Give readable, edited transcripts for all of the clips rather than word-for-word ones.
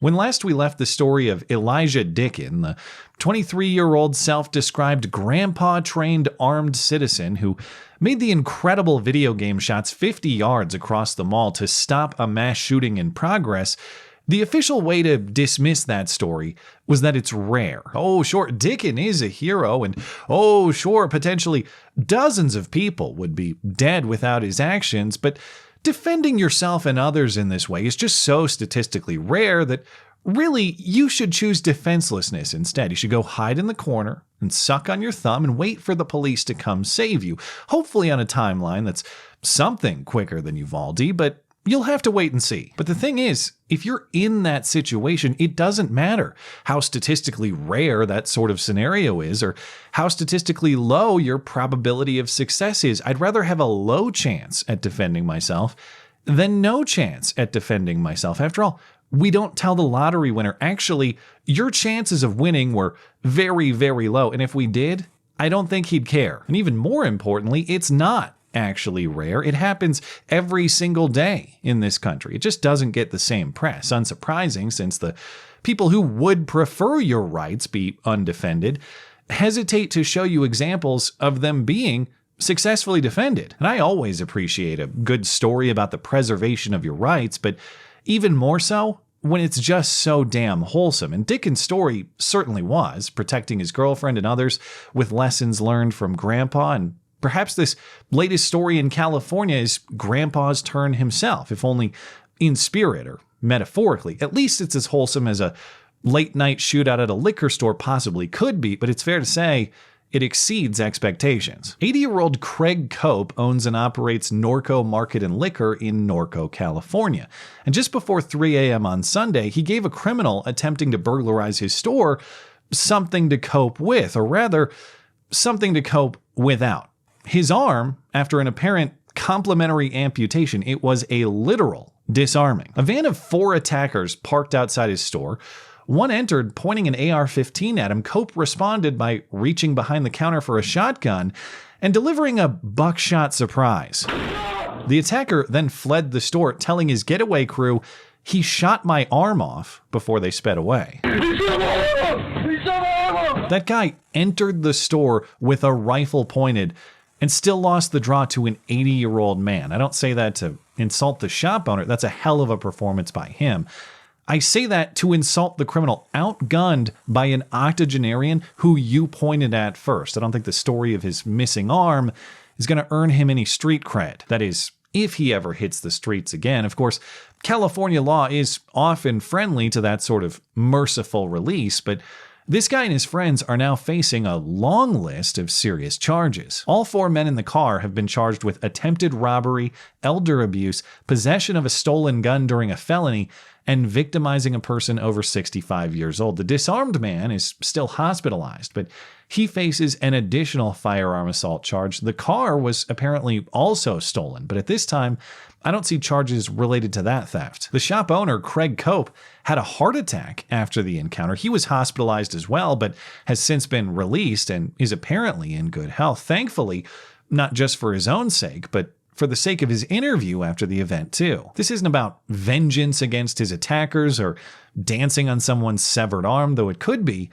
When last we left the story of Elijah Dickin, the 23-year-old self-described grandpa-trained armed citizen who made the incredible video game shots 50 yards across the mall to stop a mass shooting in progress, the official way to dismiss that story was that it's rare. Oh, sure, Dickin is a hero, and oh, sure, potentially dozens of people would be dead without his actions, but defending yourself and others in this way is just so statistically rare that really you should choose defenselessness instead. You should go hide in the corner and suck on your thumb and wait for the police to come save you, hopefully on a timeline that's something quicker than Uvalde, but you'll have to wait and see. But the thing is, if you're in that situation, it doesn't matter how statistically rare that sort of scenario is or how statistically low your probability of success is. I'd rather have a low chance at defending myself than no chance at defending myself. After all, we don't tell the lottery winner, actually, your chances of winning were very, very low. And if we did, I don't think he'd care. And even more importantly, it's not actually rare. It happens every single day in this country. It just doesn't get the same press. Unsurprising, since the people who would prefer your rights be undefended hesitate to show you examples of them being successfully defended. And I always appreciate a good story about the preservation of your rights, but even more so when it's just so damn wholesome. And Dickin's story certainly was, protecting his girlfriend and others with lessons learned from Grandpa. And perhaps this latest story in California is Grandpa's turn himself, if only in spirit or metaphorically. At least it's as wholesome as a late-night shootout at a liquor store possibly could be, but it's fair to say it exceeds expectations. 80-year-old Craig Cope owns and operates Norco Market and Liquor in Norco, California. And just before 3 a.m. on Sunday, he gave a criminal attempting to burglarize his store something to cope with, or rather, something to cope without. His arm, after an apparent complementary amputation, it was a literal disarming. A van of 4 attackers parked outside his store. One entered, pointing an AR-15 at him. Cope responded by reaching behind the counter for a shotgun and delivering a buckshot surprise. The attacker then fled the store, telling his getaway crew, "He shot my arm off," before they sped away. That guy entered the store with a rifle pointed and still lost the draw to an 80-year-old man. I don't say that to insult the shop owner. That's a hell of a performance by him. I say that to insult the criminal outgunned by an octogenarian who you pointed at first. I don't think the story of his missing arm is going to earn him any street cred. That is, if he ever hits the streets again. Of course, California law is often friendly to that sort of merciful release, but this guy and his friends are now facing a long list of serious charges. All 4 men in the car have been charged with attempted robbery, elder abuse, possession of a stolen gun during a felony, and victimizing a person over 65 years old. The disarmed man is still hospitalized, but he faces an additional firearm assault charge. The car was apparently also stolen, but at this time, I don't see charges related to that theft. The shop owner, Craig Cope, had a heart attack after the encounter. He was hospitalized as well, but has since been released and is apparently in good health. Thankfully, not just for his own sake, but for the sake of his interview after the event too. This isn't about vengeance against his attackers or dancing on someone's severed arm, though it could be.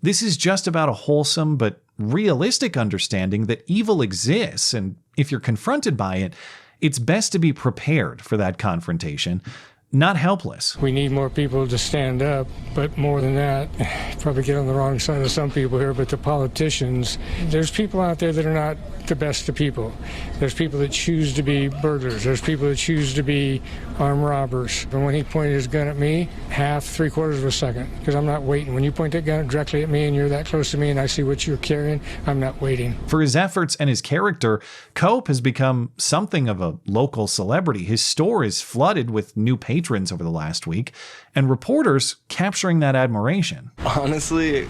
This is just about a wholesome but realistic understanding that evil exists, and if you're confronted by it, it's best to be prepared for that confrontation, not helpless. We need more people to stand up, but more than that, probably get on the wrong side of some people here, but the politicians, there's people out there that are not the best of people. There's people that choose to be burglars. There's people that choose to be armed robbers. And when he pointed his gun at me, half, 3/4 of a second, because I'm not waiting. When you point that gun directly at me and you're that close to me and I see what you're carrying, I'm not waiting. For his efforts and his character, Cope has become something of a local celebrity. His store is flooded with new patrons over the last week, and reporters capturing that admiration. Honestly,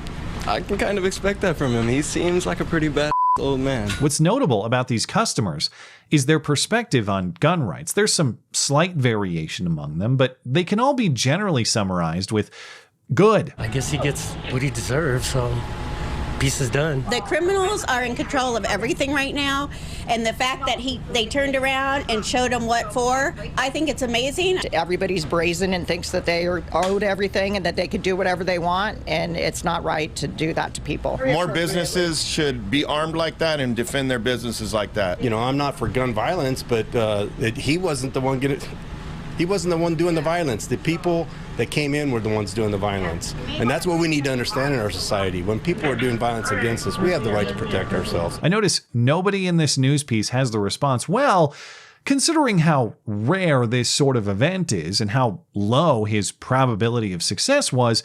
I can kind of expect that from him. He seems like a pretty bad old man. What's notable about these customers is their perspective on gun rights. There's some slight variation among them, but they can all be generally summarized with good. I guess he gets what he deserves, so piece is done. The criminals are in control of everything right now, and the fact that they turned around and showed them what for, I think it's amazing. Everybody's brazen and thinks that they are owed everything and that they could do whatever they want, and it's not right to do that to people. More businesses should be armed like that and defend their businesses like that. You know, I'm not for gun violence, but he wasn't the one doing the violence. The people that came in were the ones doing the violence. And that's what we need to understand in our society. When people are doing violence against us, we have the right to protect ourselves. I notice nobody in this news piece has the response, well, considering how rare this sort of event is and how low his probability of success was,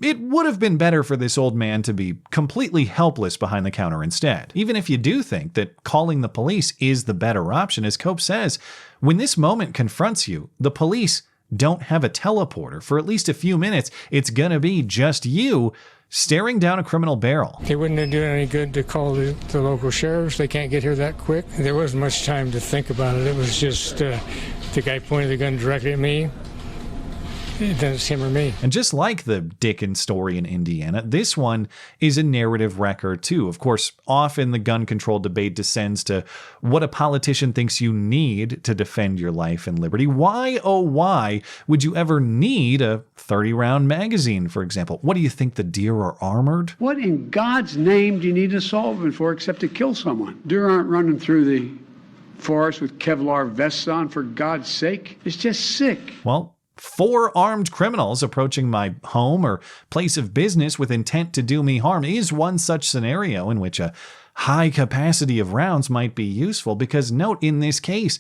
it would have been better for this old man to be completely helpless behind the counter instead. Even if you do think that calling the police is the better option, as Cope says, when this moment confronts you, the police don't have a teleporter. For at least a few minutes, it's gonna be just you staring down a criminal barrel. It wouldn't have done any good to call the local sheriffs. They can't get here that quick. There wasn't much time to think about it. It was just the guy pointed the gun directly at me. Then it's him or me. And just like the Dickens story in Indiana, this one is a narrative record too. Of course, often the gun control debate descends to what a politician thinks you need to defend your life and liberty. Why, oh why, would you ever need a 30-round magazine, for example? What do you think, the deer are armored? What in God's name do you need a solvent for except to kill someone? Deer aren't running through the forest with Kevlar vests on, for God's sake. It's just sick. Well, 4 armed criminals approaching my home or place of business with intent to do me harm is one such scenario in which a high capacity of rounds might be useful, because note, in this case,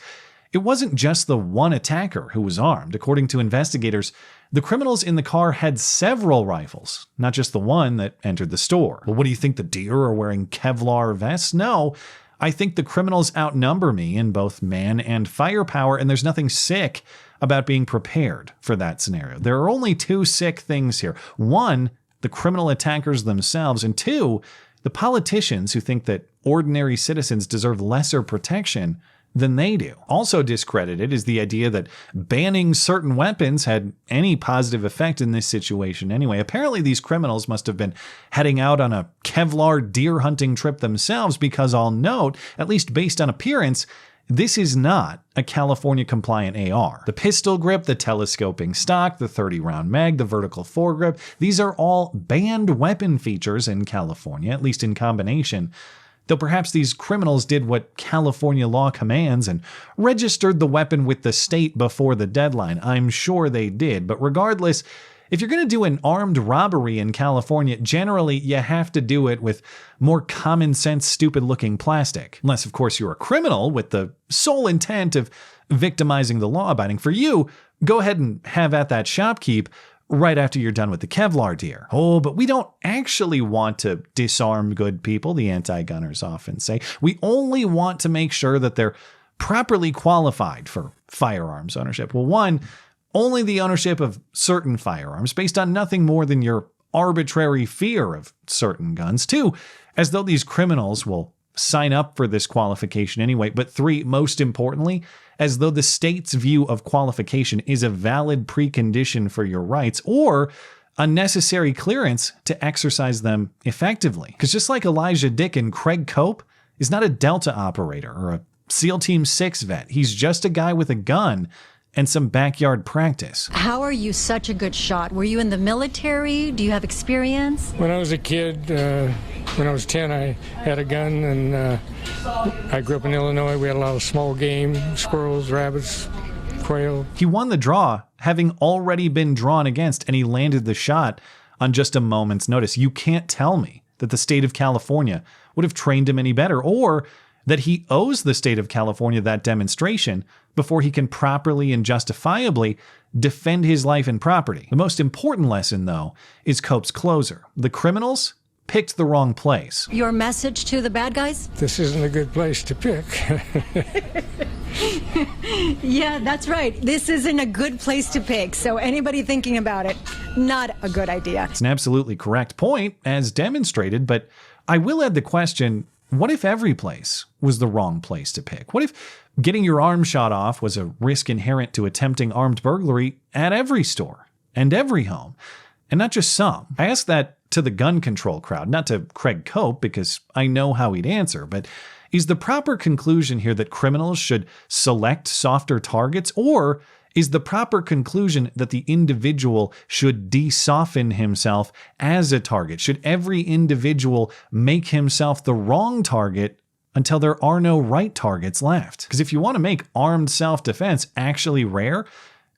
it wasn't just the one attacker who was armed. According to investigators, the criminals in the car had several rifles, not just the one that entered the store. Well, what do you think, the deer are wearing Kevlar vests? No, I think the criminals outnumber me in both man and firepower, and there's nothing sick about being prepared for that scenario. There are only 2 sick things here. 1, the criminal attackers themselves, and 2, the politicians who think that ordinary citizens deserve lesser protection than they do. Also discredited is the idea that banning certain weapons had any positive effect in this situation anyway. Apparently these criminals must have been heading out on a Kevlar deer hunting trip themselves, because I'll note, at least based on appearance, this is not a California-compliant AR. The pistol grip, the telescoping stock, the 30-round mag, the vertical foregrip, these are all banned weapon features in California, at least in combination. Though perhaps these criminals did what California law commands and registered the weapon with the state before the deadline. I'm sure they did, but regardless, if you're going to do an armed robbery in California, generally you have to do it with more common sense, stupid looking plastic. Unless, of course, you're a criminal with the sole intent of victimizing the law abiding. For you, go ahead and have at that shopkeep right after you're done with the Kevlar deer. Oh, but we don't actually want to disarm good people, the anti-gunners often say. We only want to make sure that they're properly qualified for firearms ownership. Well, one, only the ownership of certain firearms based on nothing more than your arbitrary fear of certain guns. 2, as though these criminals will sign up for this qualification anyway. But 3, most importantly, as though the state's view of qualification is a valid precondition for your rights or a necessary clearance to exercise them effectively. Because just like Elijah Dickens, Craig Cope is not a Delta operator or a SEAL Team 6 vet. He's just a guy with a gun and some backyard practice. How are you such a good shot? Were you in the military? Do you have experience? When I was a kid, when I was 10, I had a gun, and I grew up in Illinois. We had a lot of small game, squirrels, rabbits, quail. He won the draw, having already been drawn against, and he landed the shot on just a moment's notice. You can't tell me that the state of California would have trained him any better, or that he owes the state of California that demonstration before he can properly and justifiably defend his life and property. The most important lesson, though, is Cope's closer. The criminals picked the wrong place. Your message to the bad guys? This isn't a good place to pick. Yeah, that's right. This isn't a good place to pick. So anybody thinking about it, not a good idea. It's an absolutely correct point, as demonstrated, but I will add the question, what if every place was the wrong place to pick? What if getting your arm shot off was a risk inherent to attempting armed burglary at every store and every home, and not just some? I ask that to the gun control crowd, not to Craig Cope, because I know how he'd answer, but is the proper conclusion here that criminals should select softer targets, or is the proper conclusion that the individual should de-soften himself as a target? Should every individual make himself the wrong target until there are no right targets left? Because if you want to make armed self-defense actually rare,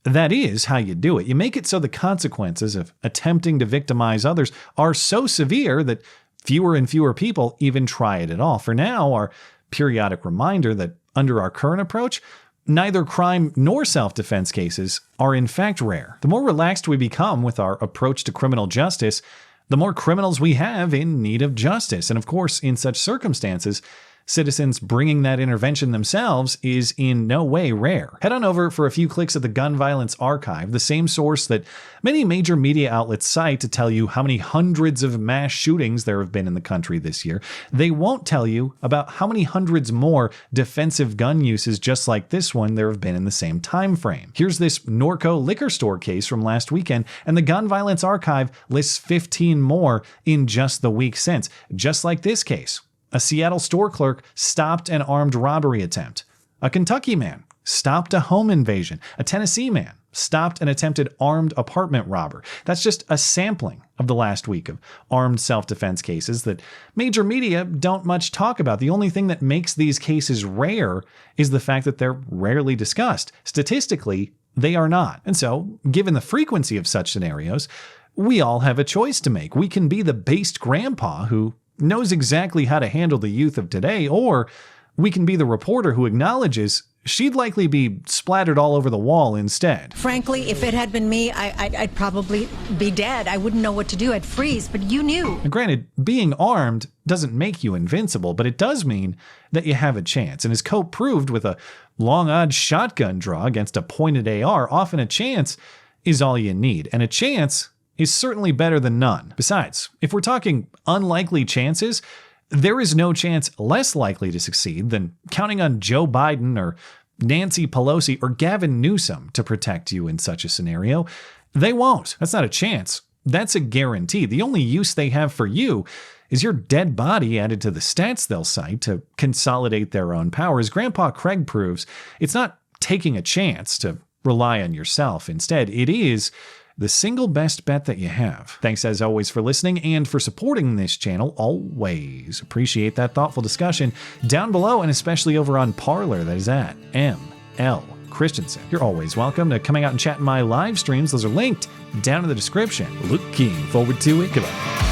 that is how you do it. You make it so the consequences of attempting to victimize others are so severe that fewer and fewer people even try it at all. For now, our periodic reminder that under our current approach, neither crime nor self-defense cases are in fact rare. The more relaxed we become with our approach to criminal justice, the more criminals we have in need of justice. And of course, in such circumstances, citizens bringing that intervention themselves is in no way rare. Head on over for a few clicks at the Gun Violence Archive, the same source that many major media outlets cite to tell you how many hundreds of mass shootings there have been in the country this year. They won't tell you about how many hundreds more defensive gun uses just like this one there have been in the same time frame. Here's this Norco liquor store case from last weekend, and the Gun Violence Archive lists 15 more in just the week since, just like this case. A Seattle store clerk stopped an armed robbery attempt. A Kentucky man stopped a home invasion. A Tennessee man stopped an attempted armed apartment robber. That's just a sampling of the last week of armed self-defense cases that major media don't much talk about. The only thing that makes these cases rare is the fact that they're rarely discussed. Statistically, they are not. And so, given the frequency of such scenarios, we all have a choice to make. We can be the based grandpa who knows exactly how to handle the youth of today, or we can be the reporter who acknowledges she'd likely be splattered all over the wall instead. Frankly, if it had been me, I'd probably be dead. I wouldn't know what to do. I'd freeze, but you knew. And granted, being armed doesn't make you invincible, but it does mean that you have a chance. And as Cope proved with a long-odds shotgun draw against a pointed AR, often a chance is all you need. And a chance is certainly better than none. Besides, if we're talking unlikely chances, there is no chance less likely to succeed than counting on Joe Biden or Nancy Pelosi or Gavin Newsom to protect you in such a scenario. They won't. That's not a chance. That's a guarantee. The only use they have for you is your dead body added to the stats they'll cite to consolidate their own power. As Grandpa Craig proves, it's not taking a chance to rely on yourself. Instead, it is the single best bet that you have. Thanks as always for listening and for supporting this channel. Always appreciate that thoughtful discussion down below, and especially over on Parler. That is at ML Christiansen. You're always welcome to coming out and chat in my live streams. Those are linked down in the description. Looking forward to it. Goodbye.